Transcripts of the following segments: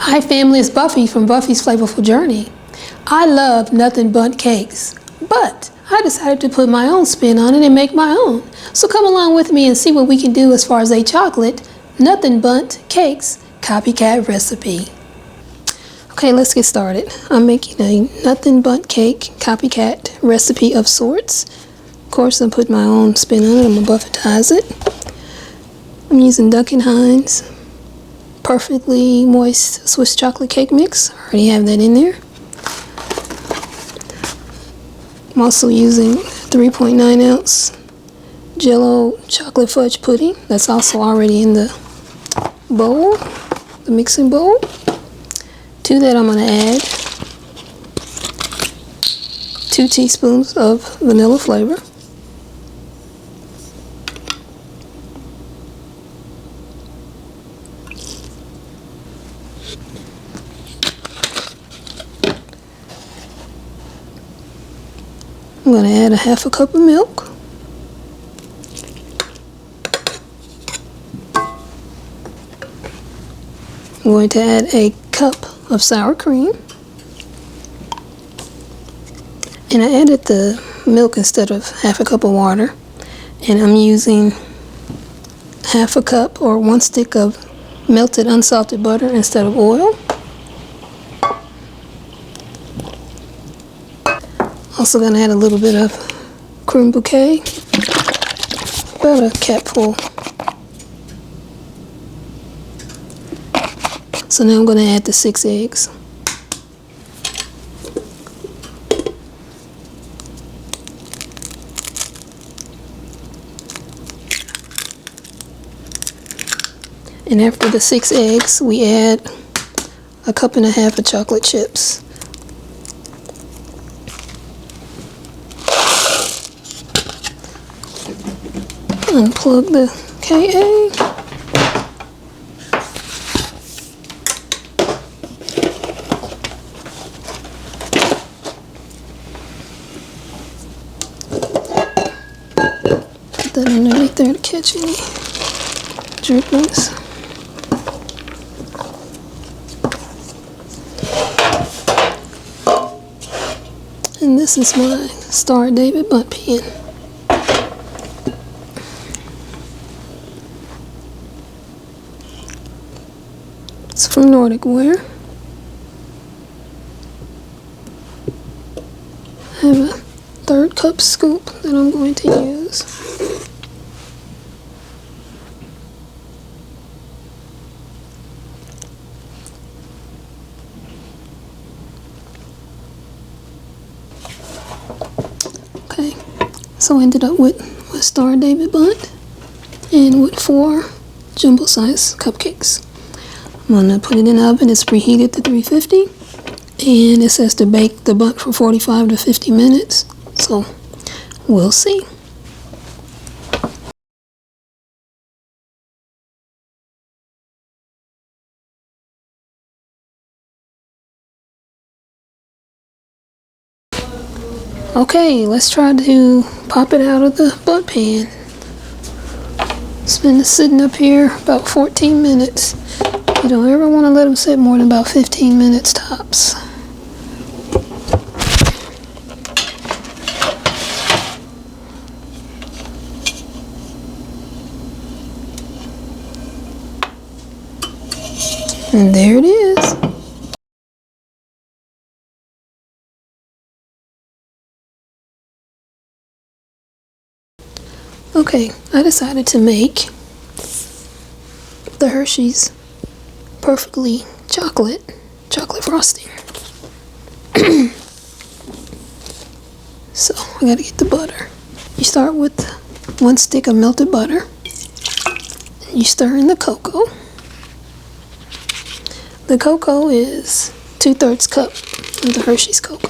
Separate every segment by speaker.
Speaker 1: Hi family, it's Buffy from Buffy's Flavorful Journey. I love nothing but cakes, but I decided to put my own spin on it and make my own. So come along with me and see what we can do as far as a chocolate, nothing but cakes, copycat recipe. Okay, let's get started. I'm making a nothing but cake copycat recipe of sorts. Of course, I'll put my own spin on it. I'm gonna Buffetize it. I'm using Duck & Heinz perfectly moist Swiss chocolate cake mix. I already have that in there. I'm also using 3.9 ounce Jello chocolate fudge pudding. That's also already in the bowl, the mixing bowl. To that I'm going to add 2 teaspoons of vanilla flavor. I'm going to add a half a cup of milk. I'm going to add a cup of sour cream. And I added the milk instead of half a cup of water. And I'm using half a cup or 1 stick of melted unsalted butter instead of oil. Also going to add a little bit of creme bouquet, about a capful. So now I'm going to add the 6 eggs. And after the 6 eggs, we add a cup and a half of chocolate chips. Unplug the KA. Put that underneath there to catch any drippings. And this is my Star David Bundt pen. It's from Nordic Wear. I have a 1/3 cup scoop that I'm going to use. Okay, so I ended up with my Star David Bundt and with 4 jumbo size cupcakes. I'm going to put it in the oven. It's preheated to 350, and it says to bake the Bundt for 45 to 50 minutes, so we'll see. Okay, let's try to pop it out of the Bundt pan. It's been sitting up here about 14 minutes. You don't ever want to let them sit more than about 15 minutes tops. And there it is. Okay, I decided to make the Hershey's perfectly chocolate frosting. So I gotta get the butter. You start with 1 stick of melted butter. You stir in the cocoa. The cocoa is 2/3 cup of the Hershey's cocoa.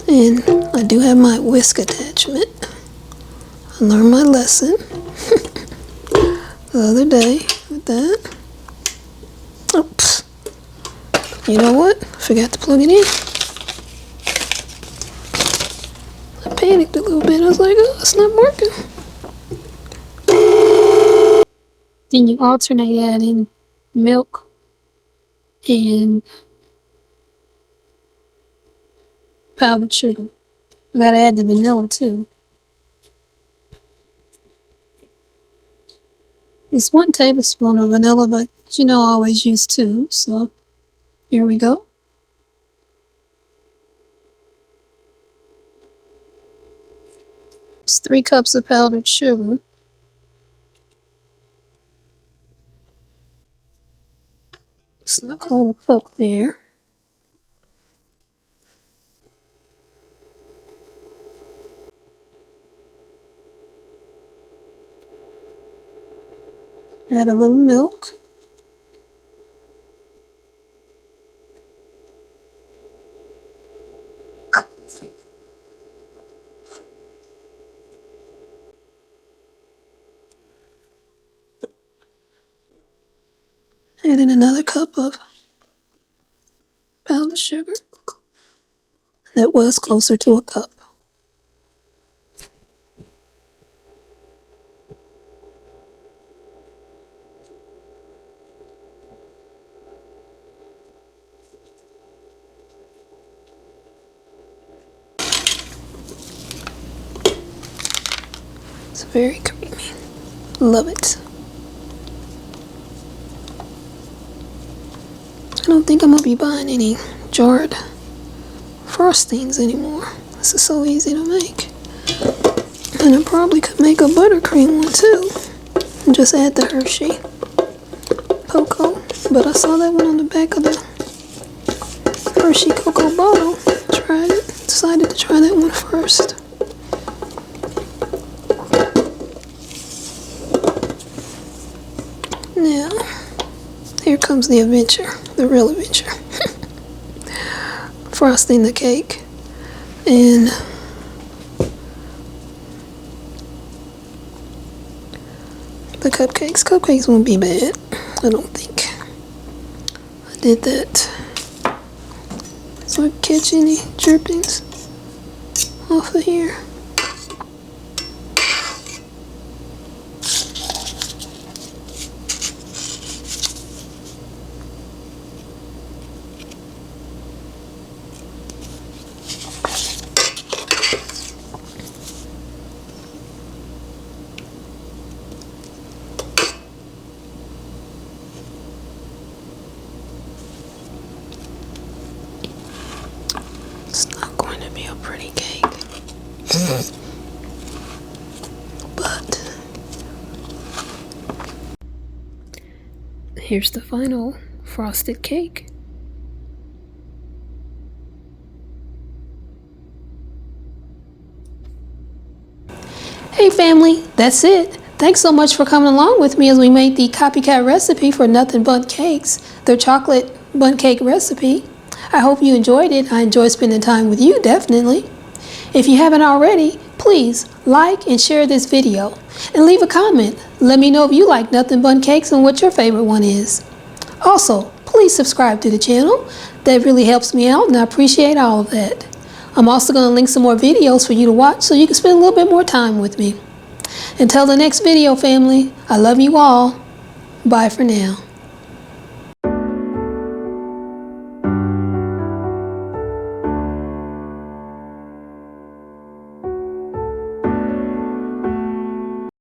Speaker 1: And I do have my whisk attachment. I learned my lesson the other day with that. Oops. You know what? I forgot to plug it in. panicked a little bit. I was like, oh, it's not working. Then you alternate adding milk and powdered sugar. You gotta add the vanilla too. It's 1 tablespoon of vanilla, but you know I always use 2, so here we go. It's 3 cups of powdered sugar. It's not a whole cup there. Add a little milk. Add in another cup of powdered sugar. That was closer to a cup. It's very creamy. Love it. I don't think I'm gonna be buying any jarred frostings anymore. This is so easy to make. And I probably could make a buttercream one too. And just add the Hershey cocoa. But I saw that one on the back of the Hershey cocoa bottle. Tried it. Decided to try that one first. Now, here comes the adventure, the real adventure. Frosting the cake and the cupcakes. Cupcakes won't be bad, I don't think. I did that so I catch any drippings off of here. It's not going to be a pretty cake, but here's the final frosted cake. Hey family, that's it. Thanks so much for coming along with me as we made the Copycat recipe for Nothing Bundt Cakes, their chocolate bundt cake recipe. I hope you enjoyed it. I enjoyed spending time with you, definitely. If you haven't already, please like and share this video and leave a comment. Let me know if you like Nothing Bundt Cakes and what your favorite one is. Also, please subscribe to the channel. That really helps me out and I appreciate all of that. I'm also going to link some more videos for you to watch so you can spend a little bit more time with me. Until the next video, family, I love you all. Bye for now.